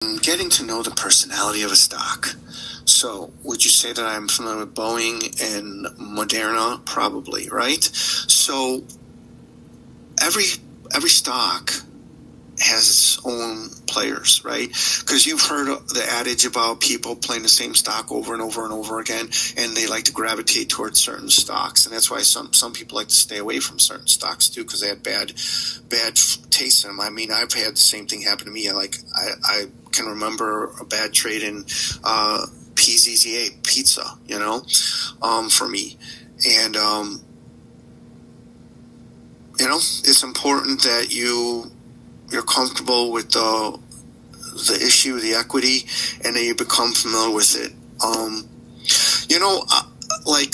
Getting to know the personality of a stock. So, would you say that I'm familiar with Boeing and Moderna? Probably, right? So, every stock has its own players, right? Because you've heard the adage about people playing the same stock over and over and over again, and they like to gravitate towards certain stocks, and that's why some people like to stay away from certain stocks too, because they had bad taste in them. I mean, I've had the same thing happen to me. I can remember a bad trade in PZZA pizza, for me, and it's important that you're comfortable with the issue, the equity, and then you become familiar with it. Like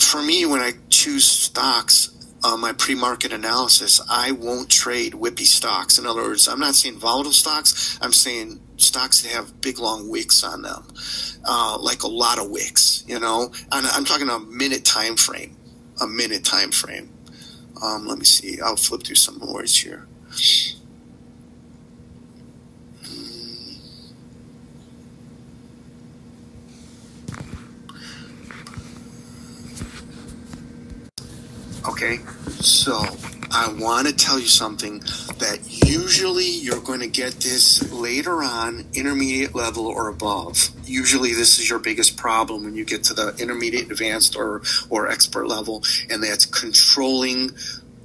for me, when I choose stocks, my pre-market analysis, I won't trade whippy stocks. In other words, I'm not saying volatile stocks. I'm saying stocks that have big long wicks on them, like a lot of wicks. And I'm talking a minute time frame. Let me see. I'll flip through some words here. Okay, so I want to tell you something that usually you're going to get this later on, intermediate level or above. Usually this is your biggest problem when you get to the intermediate, advanced, or expert level, and that's controlling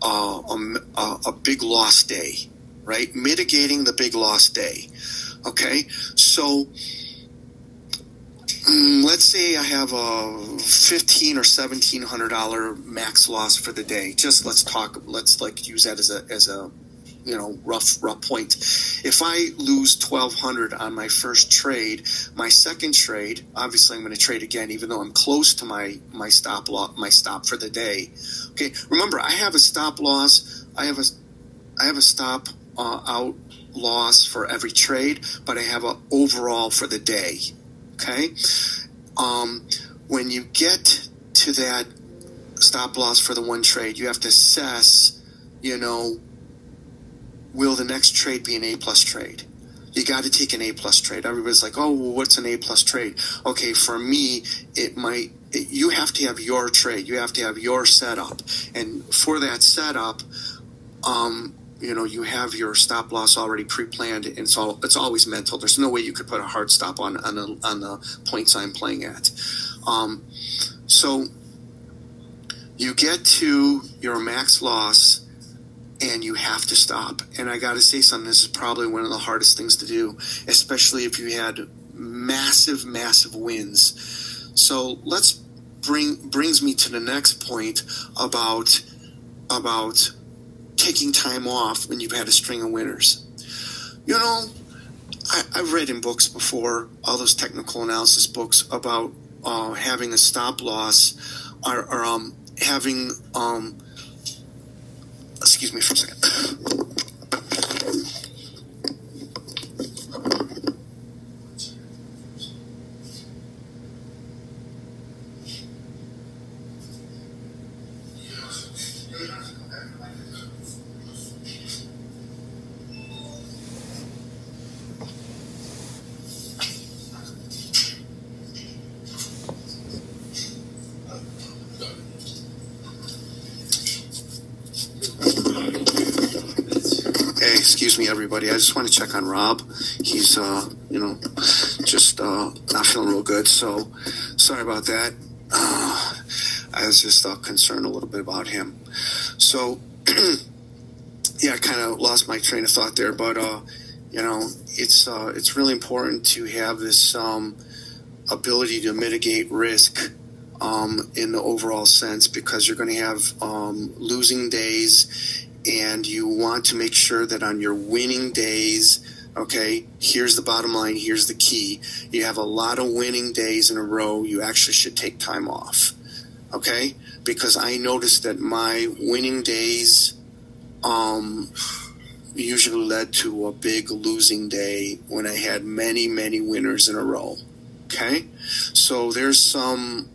a big loss day, right? Mitigating the big loss day. Okay, so let's say I have a $1,500 or $1,700 max loss for the day. Just let's use that as a rough point. If I lose $1,200 on my first trade, my second trade, obviously I'm going to trade again, even though I'm close to my stop for the day. Okay, remember I have a stop loss. I have a stop out loss for every trade, but I have an overall for the day. Okay, when you get to that stop loss for the one trade, you have to assess, will the next trade be an A+ trade? You got to take an A+ trade. Everybody's like, oh, well, what's an A+ trade? Okay, for me, you have to have your trade. You have to have your setup. And for that setup, you have your stop loss already pre-planned, and it's always mental. There's no way you could put a hard stop on the points I'm playing at. So you get to your max loss, and you have to stop. And I got to say something. This is probably one of the hardest things to do, especially if you had massive wins. So brings me to the next point about taking time off when you've had a string of winners. I've read in books before, all those technical analysis books about having a stop loss or having excuse me for a second. Excuse me, everybody. I just want to check on Rob. He's, just not feeling real good. So sorry about that. I was just concerned a little bit about him. So, yeah, I kind of lost my train of thought there. But, it's really important to have this ability to mitigate risk in the overall sense, because you're going to have losing days. And you want to make sure that on your winning days, okay, here's the bottom line, here's the key. You have a lot of winning days in a row, you actually should take time off, okay? Because I noticed that my winning days usually led to a big losing day when I had many winners in a row, okay? So there's some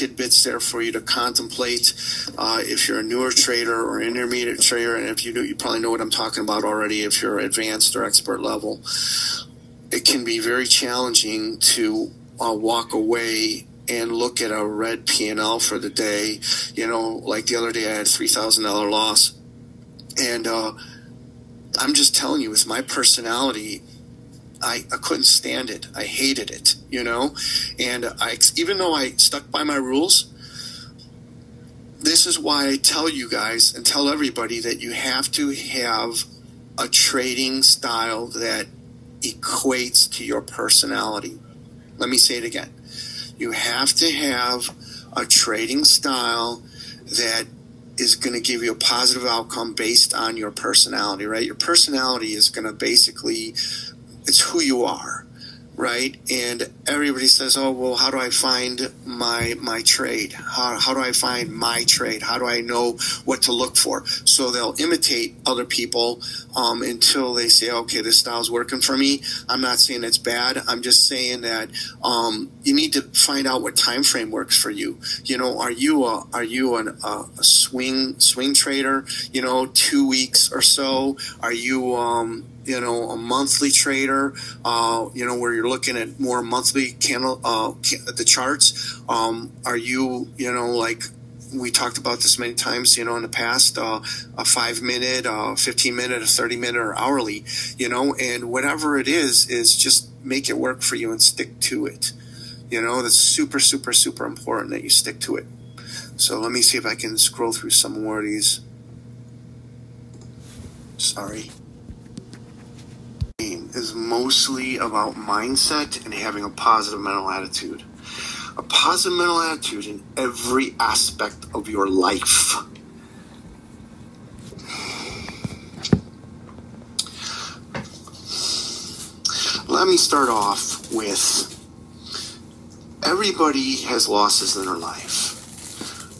tidbits there for you to contemplate. If you're a newer trader or intermediate trader, and if you do, you probably know what I'm talking about already. If you're advanced or expert level, it can be very challenging to walk away and look at a red P&L for the day. You know, like the other day I had $3,000 loss. And I'm just telling you, with my personality, I couldn't stand it. I hated it, you know. And even though I stuck by my rules, this is why I tell you guys and tell everybody that you have to have a trading style that equates to your personality. Let me say it again. You have to have a trading style that is going to give you a positive outcome based on your personality, right? Your personality is going to basically, it's who you are, right? And everybody says, oh, well, how do I find my trade? How do I find my trade? How do I know what to look for? So they'll imitate other people until they say, okay, this style's working for me. I'm not saying it's bad. I'm just saying that you need to find out what time frame works for you. You know, are you a swing trader? You know, 2 weeks or so. Are you you know, a monthly trader? You know, where you're looking at more monthly candle the charts. Are you, you know, like we talked about this many times, you know, in the past, a 5-minute, 15-minute, a 30-minute, or hourly, you know, and whatever it is just make it work for you and stick to it. You know, that's super, super, super important that you stick to it. So let me see if I can scroll through some more of these. Sorry. Is mostly about mindset and having a positive mental attitude. A positive mental attitude in every aspect of your life. Let me start off with, everybody has losses in their life.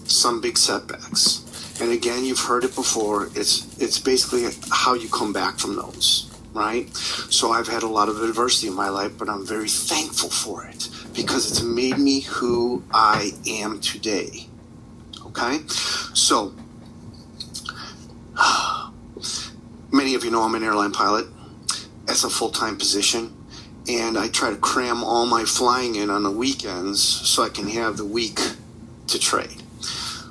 Some big setbacks. And again, you've heard it before. It's basically how you come back from those. Right? So I've had a lot of adversity in my life, but I'm very thankful for it because it's made me who I am today. Okay? So, many of you know I'm an airline pilot. That's a full-time position. And I try to cram all my flying in on the weekends so I can have the week to trade.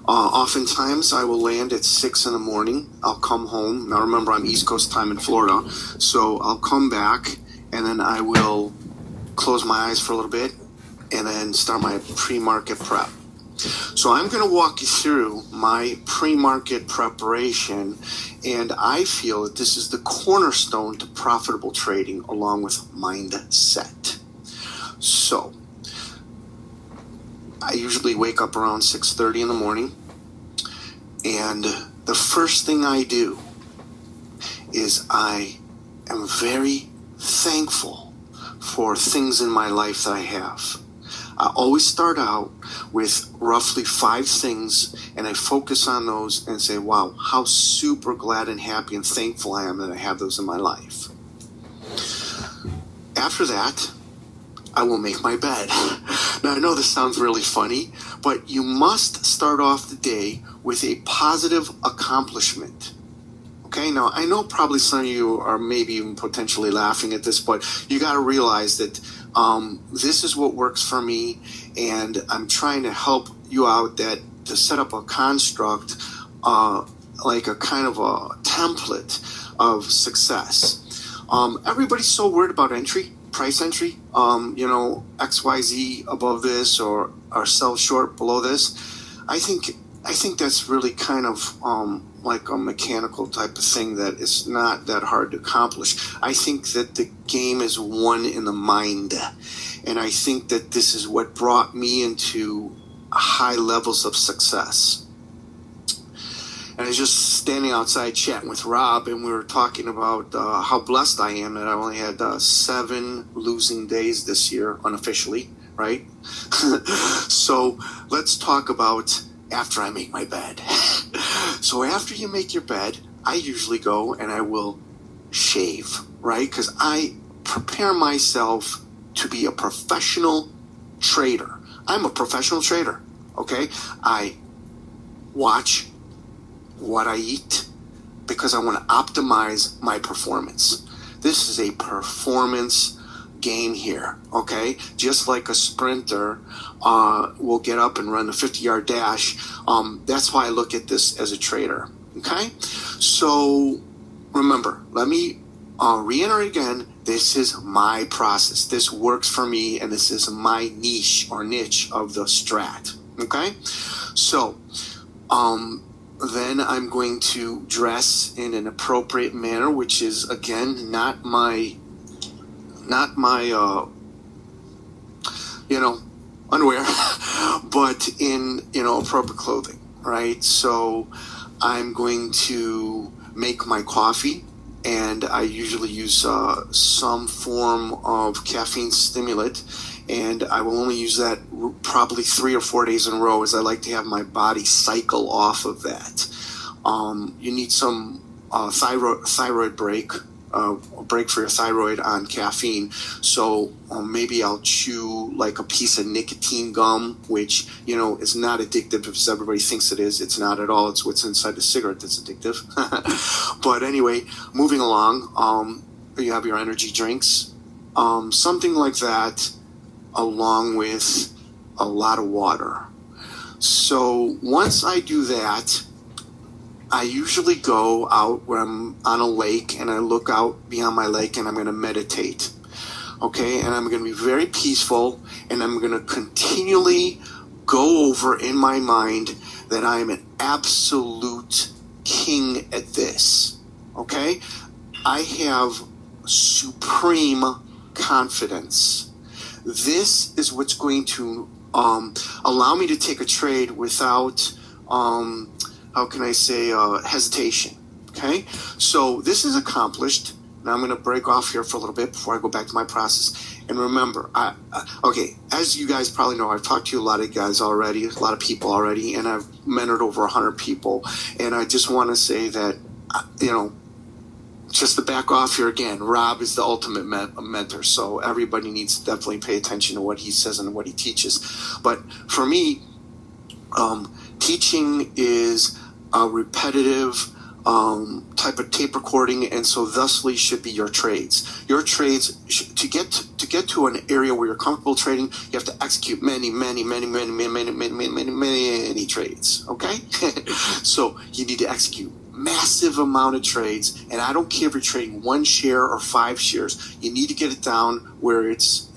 Oftentimes, I will land at 6 in the morning. I'll come home. Now, remember, I'm East Coast time in Florida. So I'll come back, and then I will close my eyes for a little bit, and then start my pre-market prep. So I'm going to walk you through my pre-market preparation, and I feel that this is the cornerstone to profitable trading along with mindset. So I usually wake up around 6:30 in the morning, and the first thing I do is I am very thankful for things in my life that I have. I always start out with roughly 5 things, and I focus on those and say, wow, how super glad and happy and thankful I am that I have those in my life. After that, I will make my bed. Now, I know this sounds really funny, but you must start off the day with a positive accomplishment. Okay, now I know probably some of you are maybe even potentially laughing at this, but you got to realize that this is what works for me, and I'm trying to help you out that to set up a construct, like a kind of a template of success. Everybody's so worried about price entry, you know, XYZ above this or sell short below this. I think that's really kind of like a mechanical type of thing that is not that hard to accomplish. I think that the game is won in the mind, and I think that this is what brought me into high levels of success. And I was just standing outside chatting with Rob, and we were talking about how blessed I am that I only had 7 losing days this year, unofficially, right? So let's talk about after I make my bed. So after you make your bed, I usually go and I will shave, right? Because I prepare myself to be a professional trader. I'm a professional trader. Okay, I watch what I eat because I want to optimize my performance. This is a performance game here, okay? Just like a sprinter will get up and run a 50-yard dash. That's why I look at this as a trader, okay? So remember, let me reiterate again, this is my process. This works for me, and this is my niche of the strat, okay? So then I'm going to dress in an appropriate manner, which is, again, not my underwear, but in, appropriate clothing, right? So I'm going to make my coffee, and I usually use some form of caffeine stimulant, and I will only use that probably 3 or 4 days in a row, as I like to have my body cycle off of that. You need some thyroid break, a break for your thyroid on caffeine. So maybe I'll chew like a piece of nicotine gum, which, is not addictive as everybody thinks it is. It's not at all. It's what's inside the cigarette that's addictive. But anyway, moving along, you have your energy drinks, something like that, along with a lot of water. So once I do that, I usually go out where I'm on a lake, and I look out beyond my lake, and I'm going to meditate. Okay, and I'm going to be very peaceful, and I'm going to continually go over in my mind that I am an absolute king at this. Okay, I have supreme confidence. This is what's going to allow me to take a trade without hesitation. Okay, so this is accomplished. Now I'm going to break off here for a little bit before I go back to my process. And remember, as you guys probably know, I've talked to a lot of guys already, a lot of people already, and I've mentored over 100 people. And I just want to say that, just to back off here again, Rob is the ultimate mentor. So everybody needs to definitely pay attention to what he says and what he teaches. But for me, teaching is a repetitive type of tape recording, and so thusly should be your trades. Your trades, to get to an area where you're comfortable trading, you have to execute many trades. Okay, so you need to execute massive amount of trades, and I don't care if you're trading 1 share or 5 shares. You need to get it down where it's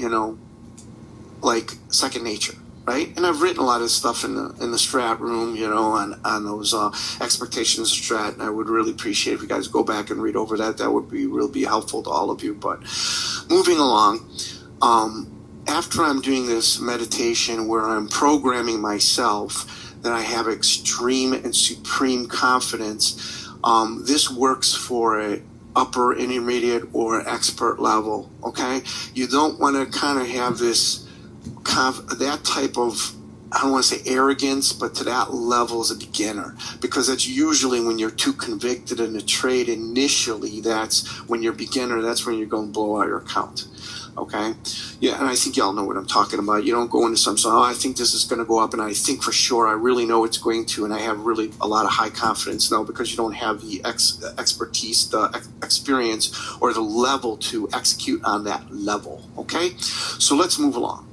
like second nature. Right, and I've written a lot of stuff in the Strat room, on those expectations of Strat, and I would really appreciate if you guys go back and read over that. That would be really helpful to all of you. But moving along, after I'm doing this meditation where I'm programming myself that I have extreme and supreme confidence, this works for a upper, intermediate, or expert level. Okay, you don't want to kind of have this that type of, I don't want to say arrogance, but to that level as a beginner, because that's usually when you're too convicted in a trade initially. That's when you're beginner. That's when you're going to blow out your account. Okay, yeah, and I think y'all know what I'm talking about. You don't go into I think this is going to go up, and I think for sure, I really know it's going to, and I have really a lot of high confidence now, because you don't have the expertise, the experience, or the level to execute on that level. Okay, so let's move along.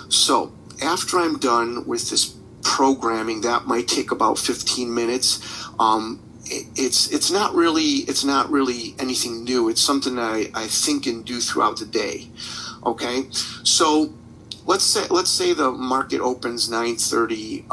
So after I'm done with this programming, that might take about 15 minutes. It's not really anything new. It's something that I think and do throughout the day. Okay, so let's say the market opens 9:30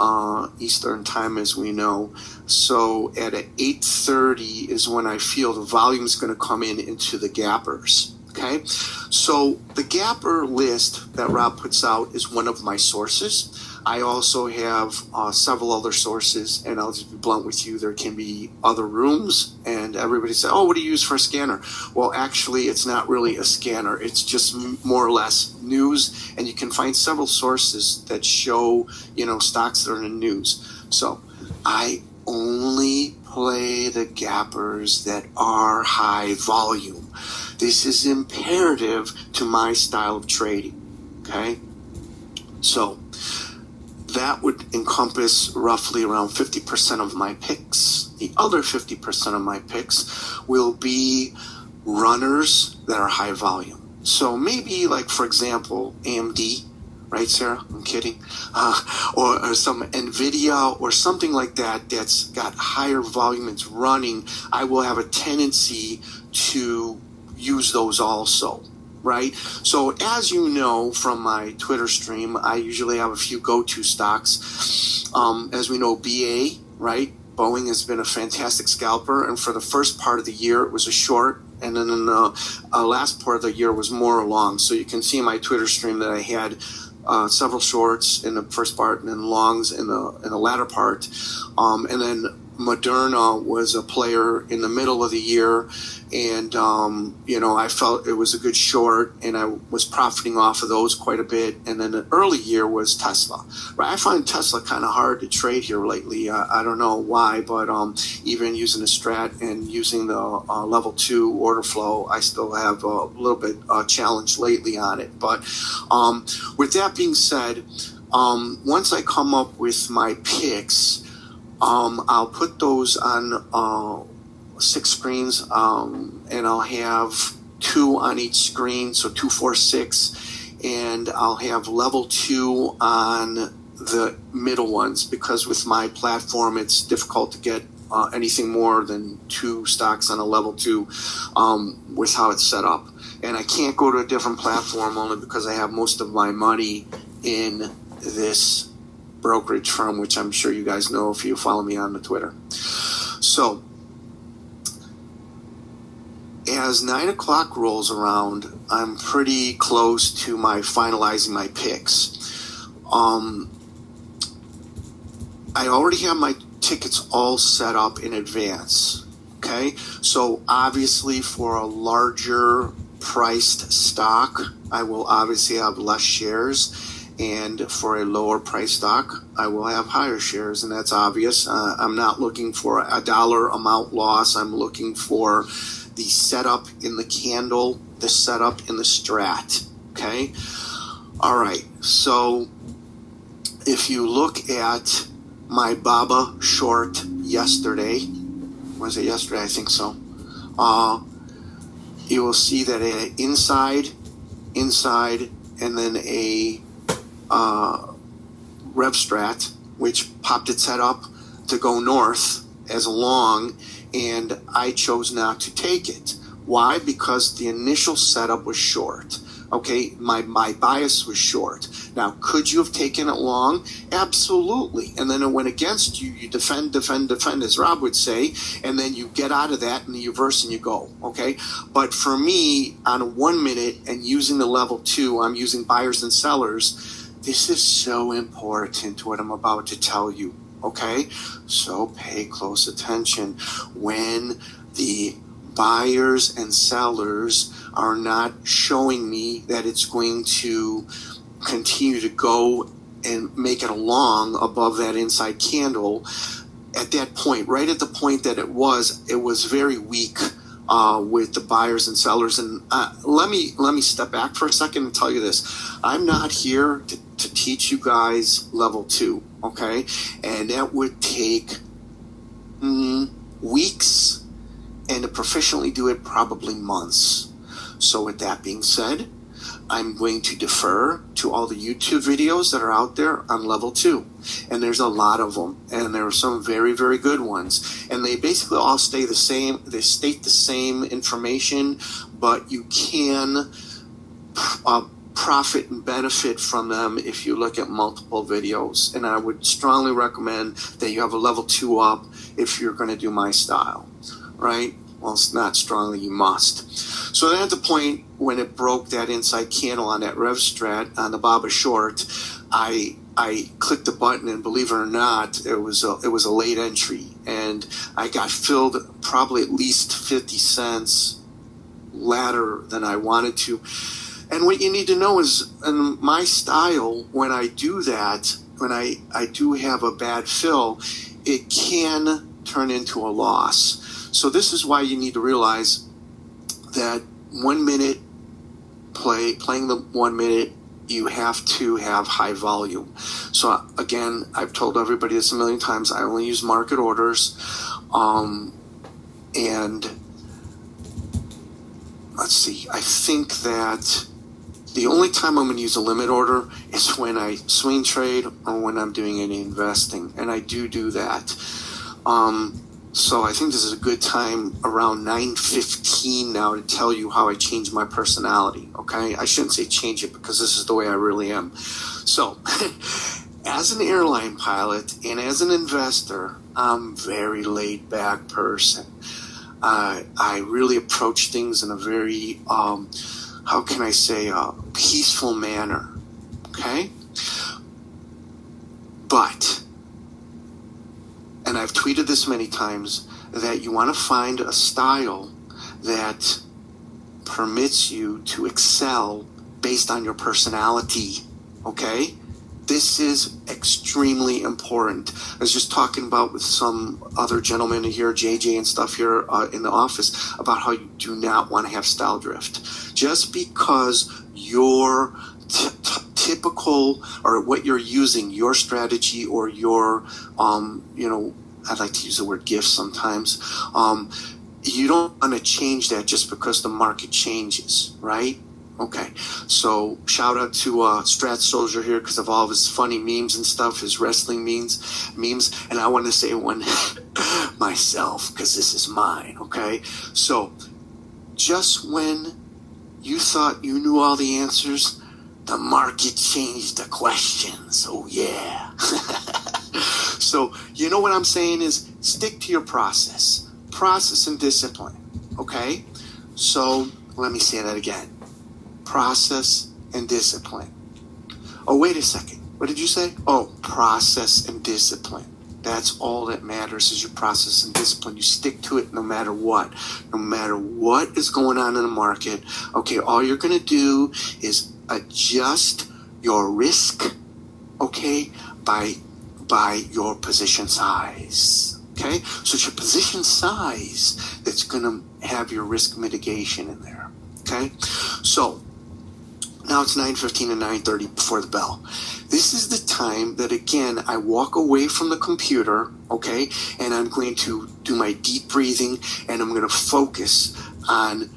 Eastern time, as we know. So at 8:30 is when I feel the volume is going to come into the gappers. Okay, so the gapper list that Rob puts out is one of my sources. I also have several other sources, and I'll just be blunt with you. There can be other rooms, and everybody says, "Oh, what do you use for a scanner?" Well, actually, it's not really a scanner. It's just more or less news, and you can find several sources that show, stocks that are in the news. So I only play the gappers that are high volume. This is imperative to my style of trading. Okay, so that would encompass roughly around 50% of my picks. The other 50% of my picks will be runners that are high volume. So maybe, like, for example, AMD, right, Sarah? I'm kidding. Or some NVIDIA or something like that that's got higher volume, it's running. I will have a tendency to use those also, right? So as you know from my Twitter stream, I usually have a few go-to stocks. As we know, BA, right? Boeing has been a fantastic scalper, and for the first part of the year, it was a short, and then in the last part of the year was more long. So you can see in my Twitter stream that I had several shorts in the first part and then longs in the latter part. And then Moderna was a player in the middle of the year, and I felt it was a good short, and I was profiting off of those quite a bit. And then the early year was Tesla, right? I find Tesla kind of hard to trade here lately. I don't know why, but even using the Strat and using the level 2 order flow, I still have a little bit challenge lately on it. But with that being said, once I come up with my picks, I'll put those on 6 screens, and I'll have 2 on each screen, so 2, 4, 6, and I'll have level 2 on the middle ones, because with my platform it's difficult to get anything more than 2 stocks on a level 2 with how it's set up. And I can't go to a different platform only because I have most of my money in this brokerage firm, which I'm sure you guys know if you follow me on the Twitter. So as 9 o'clock rolls around, I'm pretty close to finalizing my picks. I already have my tickets all set up in advance. Okay, so obviously for a larger priced stock, I will obviously have less shares. And for a lower price stock, I will have higher shares, and that's obvious. I'm not looking for a dollar amount loss. I'm looking for the setup in the candle, the setup in the Strat. Okay? All right. So if you look at my Baba short yesterday, was it yesterday? I think so. You will see that inside, and then a Rev Strat, which popped its head up to go north as a long, and I chose not to take it. Why? Because the initial setup was short. Okay, my bias was short. Now, could you have taken it long? Absolutely. And then it went against you. You defend, as Rob would say, and then you get out of that and you reverse and you go. Okay? But for me, on a 1 minute and using the level 2, I'm using buyers and sellers. This is so important, what I'm about to tell you. Okay? So pay close attention. When the buyers and sellers are not showing me that it's going to continue to go and make it a long above that inside candle, at that point, right at the point that it was very weak with the buyers and sellers. And let me step back for a second and tell you this. I'm not here to teach you guys level 2, okay? And that would take weeks, and to proficiently do it, probably months. So with that being said, I'm going to defer to all the YouTube videos that are out there on level 2. And there's a lot of them. And there are some very, very good ones. And they basically all stay the same. They state the same information, but you can profit and benefit from them if you look at multiple videos. And I would strongly recommend that you have a level 2 up if you're going to do my style, right? Well, it's not strongly, you must. So then at the point when it broke that inside candle on that Rev Strat on the Baba short, I clicked the button, and believe it or not, it was a late entry, and I got filled probably at least 50 cents later than I wanted to. And what you need to know is, in my style, when I do that, when I do have a bad fill, it can turn into a loss. So this is why you need to realize that 1 minute playing the 1 minute, you have to have high volume. So So again, I've told everybody this a million times. I only use market orders, and let's see. I think that the only time I'm going to use a limit order is when I swing trade or when I'm doing any investing, and I do that. So I think this is a good time around 9:15 now to tell you how I changed my personality, okay? I shouldn't say change it because this is the way I really am. So, as an airline pilot and as an investor, I'm a very laid-back person. I really approach things in a very, how can I say, peaceful manner, okay? But, and I've tweeted this many times, that you want to find a style that permits you to excel based on your personality, okay? This is extremely important. I was just talking about with some other gentlemen here, JJ and stuff here in the office, about how you do not want to have style drift. Just because your typical, or what you're using, your strategy or your, I'd like to use the word gift sometimes. You don't want to change that just because the market changes, right? Okay, so shout out to Strat Soldier here because of all of his funny memes and stuff, his wrestling memes, and I want to say one myself because this is mine, okay? So just when you thought you knew all the answers, the market changed the questions. Oh, yeah. So, you know what I'm saying is stick to your process and discipline, okay? So, let me say that again. Process and discipline. Oh, wait a second. What did you say? Oh, process and discipline. That's all that matters is your process and discipline. You stick to it no matter what. No matter what is going on in the market, okay, all you're going to do is adjust your risk, okay, by your position size, okay? So it's your position size that's going to have your risk mitigation in there, okay? So now it's 9:15 and 9:30 before the bell. This is the time that, again, I walk away from the computer, okay, and I'm going to do my deep breathing, and I'm going to focus on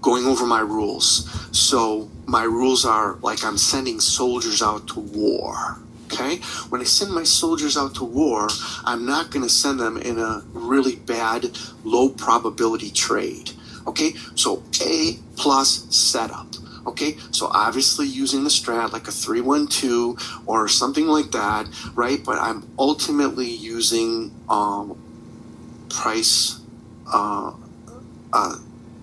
going over my rules. So my rules are like I'm sending soldiers out to war, okay? When I send my soldiers out to war, I'm not going to send them in a really bad, low probability trade, okay? So A plus setup. Okay, so obviously using the strat like a 3-1-2 or something like that, right? But I'm ultimately using price, time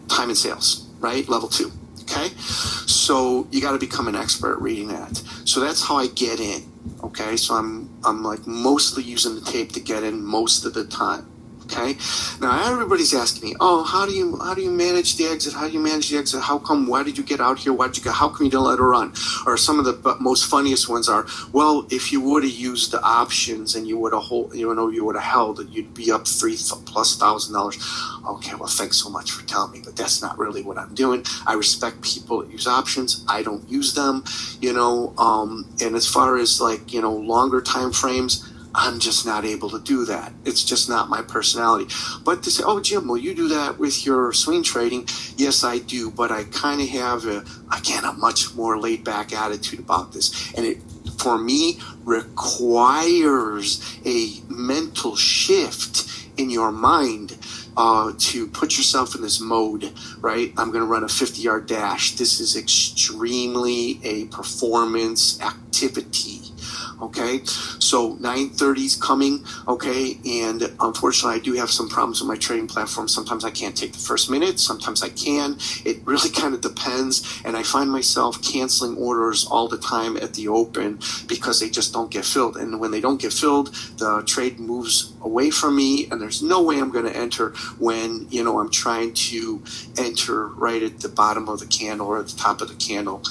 and sales, right? Level 2. Okay, so you got to become an expert at reading that. So that's how I get in. Okay, so I'm like mostly using the tape to get in most of the time. Okay, now everybody's asking me, oh, how do you manage the exit? How do you manage the exit? How come? Why did you get out here? How come you don't let her run? Or some of the most funniest ones are, well, if you would have used the options and you would have held it, you'd be up $3,000+. Okay, well, thanks so much for telling me, but that's not really what I'm doing. I respect people that use options. I don't use them, and as far as longer time frames, I'm just not able to do that. It's just not my personality. But to say, oh, Jim, will you do that with your swing trading? Yes, I do. But I kind of have, a much more laid-back attitude about this. And it, for me, requires a mental shift in your mind to put yourself in this mode, right? I'm going to run a 50-yard dash. This is extremely a performance activity. Okay, so 9:30 is coming, okay, and unfortunately I do have some problems with my trading platform. Sometimes I can't take the first minute, sometimes I can. It really kind of depends, and I find myself canceling orders all the time at the open because they just don't get filled. And when they don't get filled, the trade moves away from me, and there's no way I'm going to enter when, I'm trying to enter right at the bottom of the candle or at the top of the candle.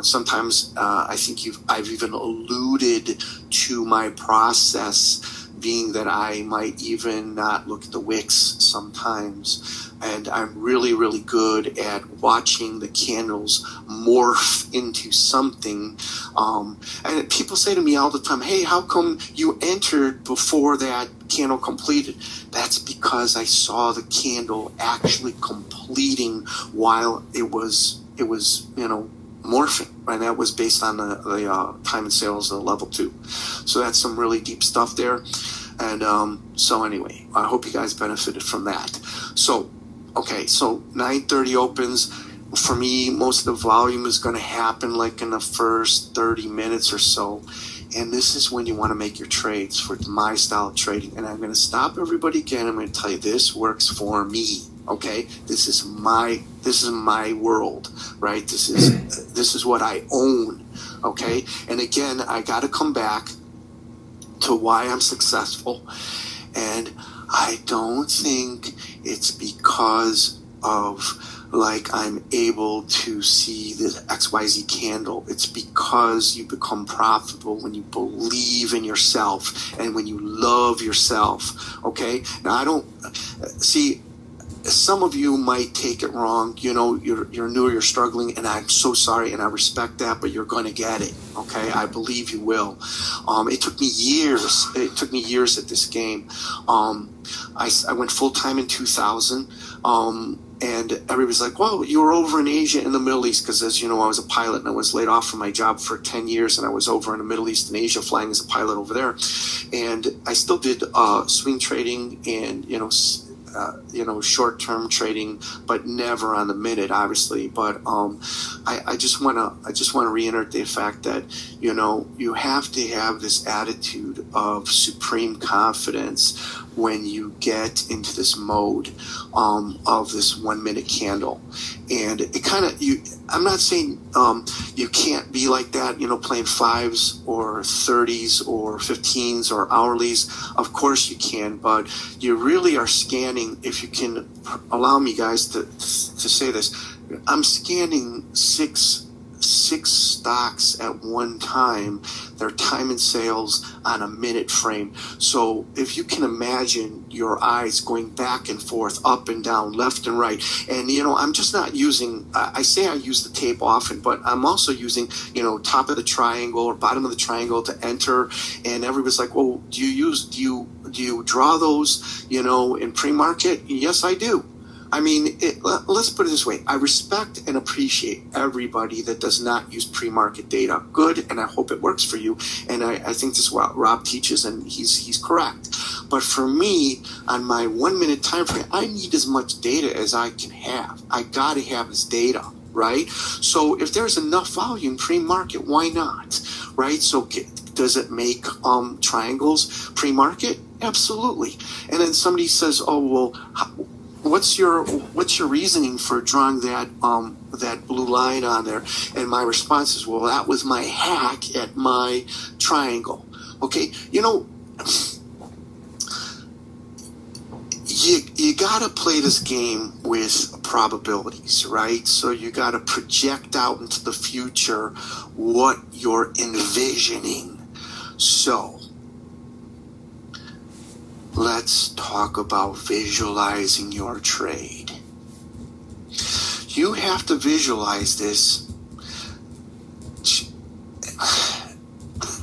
Sometimes I think I've even alluded to my process being that I might even not look at the wicks sometimes. And I'm really, really good at watching the candles morph into something. And people say to me all the time, hey, how come you entered before that candle completed? That's because I saw the candle actually completing while it was morphing, and that was based on the time and sales of level 2. So that's some really deep stuff there. And so anyway, I hope you guys benefited from that. So 9:30 opens. For me, most of the volume is going to happen like in the first 30 minutes or so. And this is when you want to make your trades for my style of trading. And I'm going to stop everybody again. I'm going to tell you this works for me. Okay, this is my world, right? This is what I own. Okay, and again, I got to come back to why I'm successful, and I don't think it's because of like I'm able to see the XYZ candle. It's because you become profitable when you believe in yourself and when you love yourself. Okay, now I don't see. Some of you might take it wrong. You know, you're new, you're struggling, and I'm so sorry, and I respect that, but you're going to get it, okay? I believe you will. It took me years. It took me years at this game. I went full-time in 2000, and everybody's like, well, you were over in Asia and the Middle East, because as you know, I was a pilot, and I was laid off from my job for 10 years, and I was over in the Middle East and Asia flying as a pilot over there. And I still did swing trading and, short-term trading, but never on the minute, obviously. But I just want to reiterate the fact that you have to have this attitude of supreme confidence when you get into this mode of this 1 minute candle. And it kind of, I'm not saying you can't be like that, playing 5s or 30s or 15s or hourlies. Of course you can, but you really are scanning, if you can allow me guys to say this, I'm scanning six stocks at one time, their time and sales on a minute frame. So if you can imagine your eyes going back and forth, up and down, left and right. And, I'm just not using, I say I use the tape often, but I'm also using, top of the triangle or bottom of the triangle to enter. And everybody's like, well, do you draw those, in pre-market? Yes, I do. I mean, let's put it this way. I respect and appreciate everybody that does not use pre-market data. Good, and I hope it works for you. And I think this is what Rob teaches, and he's correct. But for me, on my 1 minute time frame, I need as much data as I can have. I got to have this data, right? So if there's enough volume pre-market, why not, right? So does it make triangles pre-market? Absolutely. And then somebody says, oh, well, what's your reasoning for drawing that blue line on there? And my response is, well, that was my hack at my triangle. Okay, you gotta play this game with probabilities, right? So you gotta project out into the future what you're envisioning. So let's talk about visualizing your trade. You have to visualize this.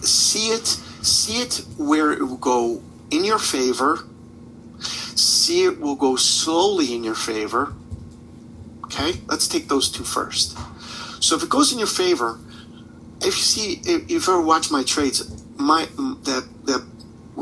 See it where it will go in your favor. See it will go slowly in your favor. Okay, let's take those two first. So if it goes in your favor, if you've ever watched my trades,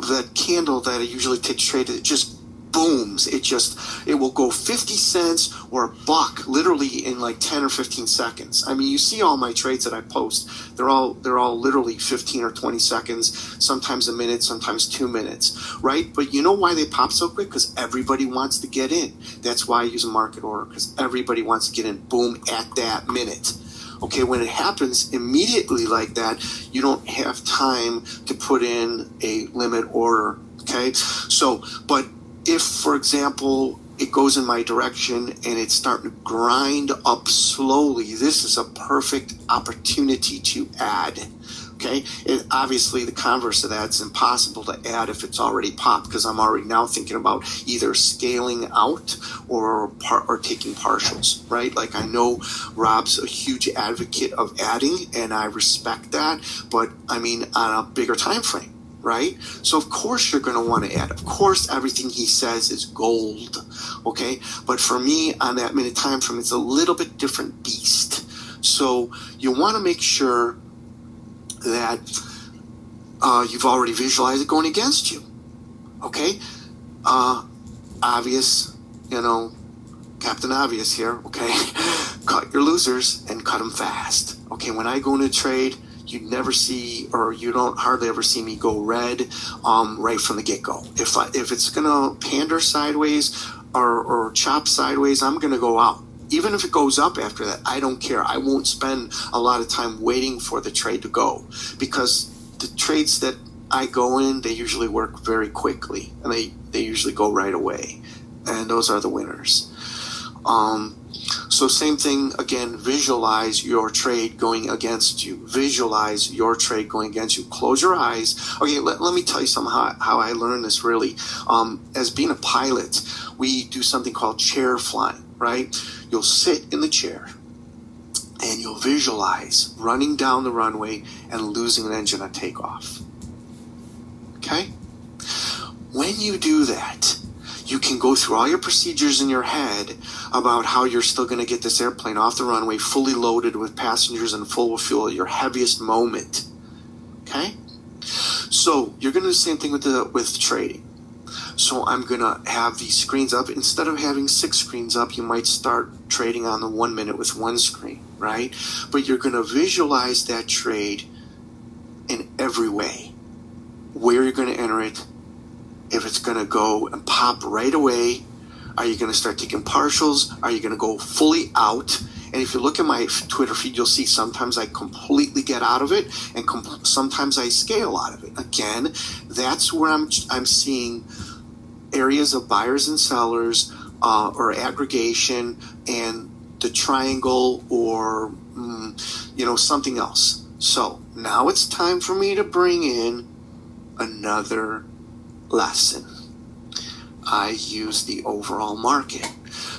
that candle that I usually take trade, it just booms. It will go 50 cents or $1 literally in like 10 or 15 seconds. I mean, you see all my trades that I post. They're all literally 15 or 20 seconds, sometimes a minute, sometimes 2 minutes, right? But you know why they pop so quick? Because everybody wants to get in. That's why I use a market order, because everybody wants to get in, boom, at that minute. Okay, when it happens immediately like that, you don't have time to put in a limit order, okay? So, but if, for example, it goes in my direction and it's starting to grind up slowly, this is a perfect opportunity to add. Okay, obviously the converse of that is impossible to add if it's already popped, because I'm already now thinking about either scaling out or taking partials, right? Like, I know Rob's a huge advocate of adding, and I respect that, but I mean on a bigger time frame, right? So of course you're going to want to add. Of course everything he says is gold, okay? But for me, on that minute time frame, it's a little bit different beast. So you want to make sure that you've already visualized it going against you, okay? Obvious, Captain Obvious here, okay? Cut your losers and cut them fast, okay? When I go into trade, you never see, or you don't hardly ever see me go red right from the get-go. If it's gonna pander sideways or chop sideways, I'm gonna go out. Even if it goes up after that, I don't care. I won't spend a lot of time waiting for the trade to go, because the trades that I go in, they usually work very quickly, and they usually go right away, and those are the winners. So same thing again, visualize your trade going against you. Visualize your trade going against you. Close your eyes. Okay, let me tell you somehow how I learned this really. As being a pilot, we do something called chair flying, right? You'll sit in the chair and you'll visualize running down the runway and losing an engine on takeoff. Okay? When you do that, you can go through all your procedures in your head about how you're still going to get this airplane off the runway fully loaded with passengers and full of fuel at your heaviest moment. Okay? So you're going to do the same thing with trading. So I'm going to have these screens up. Instead of having 6 screens up, you might start trading on the 1 minute with 1 screen, right? But you're going to visualize that trade in every way. Where you're going to enter it, if it's going to go and pop right away, are you going to start taking partials? Are you going to go fully out? And if you look at my Twitter feed, you'll see sometimes I completely get out of it, and sometimes I scale out of it. Again, that's where I'm seeing areas of buyers and sellers, or aggregation, and the triangle, or something else. So now it's time for me to bring in another lesson. I use the overall market.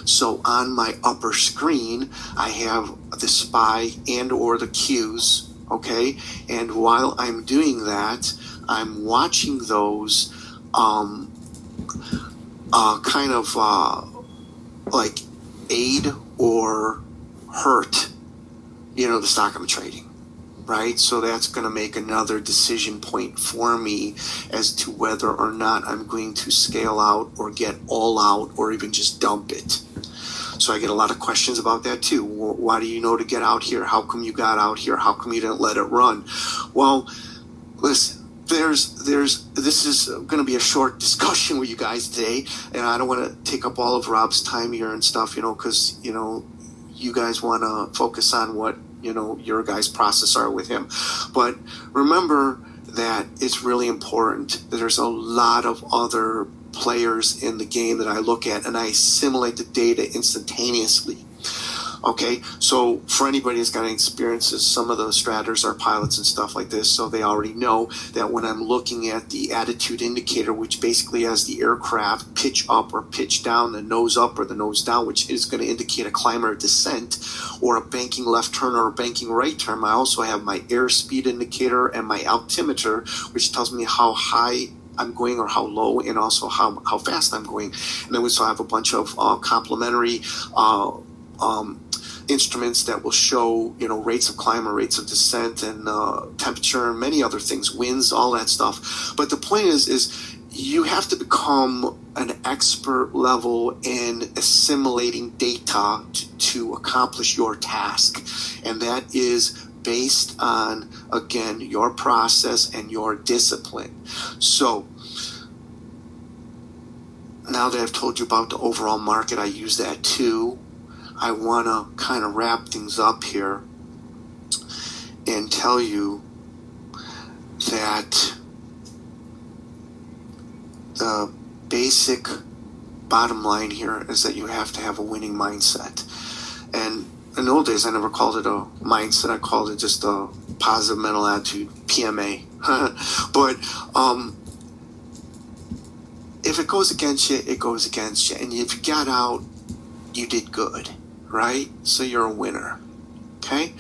So on my upper screen, I have the SPY and or the Qs, okay? And while I'm doing that, I'm watching those like aid or hurt, the stock I'm trading. Right? So that's going to make another decision point for me as to whether or not I'm going to scale out or get all out or even just dump it. So I get a lot of questions about that too. Why do you know to get out here? How come you got out here? How come you didn't let it run? Well, listen, this is going to be a short discussion with you guys today, and I don't want to take up all of Rob's time here and stuff, because, you guys want to focus on what your guys' process are with him. But remember that it's really important that there's a lot of other players in the game that I look at, and I assimilate the data instantaneously. Okay, so for anybody who's got any experiences, some of the stratters are pilots and stuff like this, so they already know that when I'm looking at the attitude indicator, which basically has the aircraft pitch up or pitch down, the nose up or the nose down, which is going to indicate a climb or a descent, or a banking left turn or a banking right turn. I also have my airspeed indicator and my altimeter, which tells me how high I'm going or how low, and also how fast I'm going. And then we also have a bunch of complementary instruments that will show, rates of climb or rates of descent, and temperature and many other things, winds, all that stuff. But the point is you have to become an expert level in assimilating data to accomplish your task. And that is based on, again, your process and your discipline. So now that I've told you about the overall market, I use that too. I want to kind of wrap things up here and tell you that the basic bottom line here is that you have to have a winning mindset. And in the old days, I never called it a mindset. I called it just a positive mental attitude, PMA. But if it goes against you, it goes against you. And if you got out, you did good, right? So you're a winner, okay?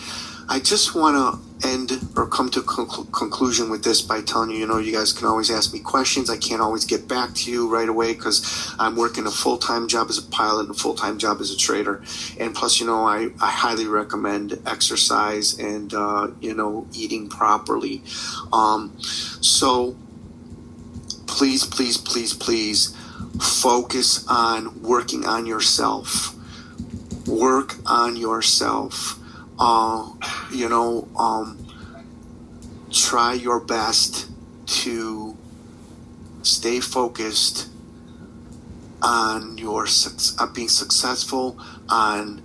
I just want to end or come to a conclusion with this by telling you, you guys can always ask me questions. I can't always get back to you right away because I'm working a full-time job as a pilot and a full-time job as a trader. And plus, I highly recommend exercise and, eating properly. So please, please, please, please focus on working on yourself. Work on yourself. Try your best to stay focused on being successful, on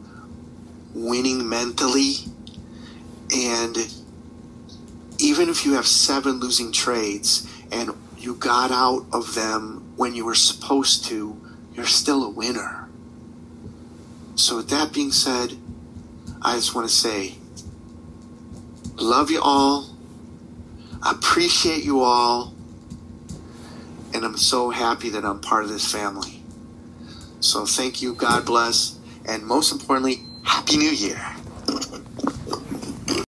winning mentally, and even if you have 7 losing trades and you got out of them when you were supposed to, you're still a winner. So with that being said, I just want to say, love you all, appreciate you all, and I'm so happy that I'm part of this family. So thank you, God bless, and most importantly, Happy New Year.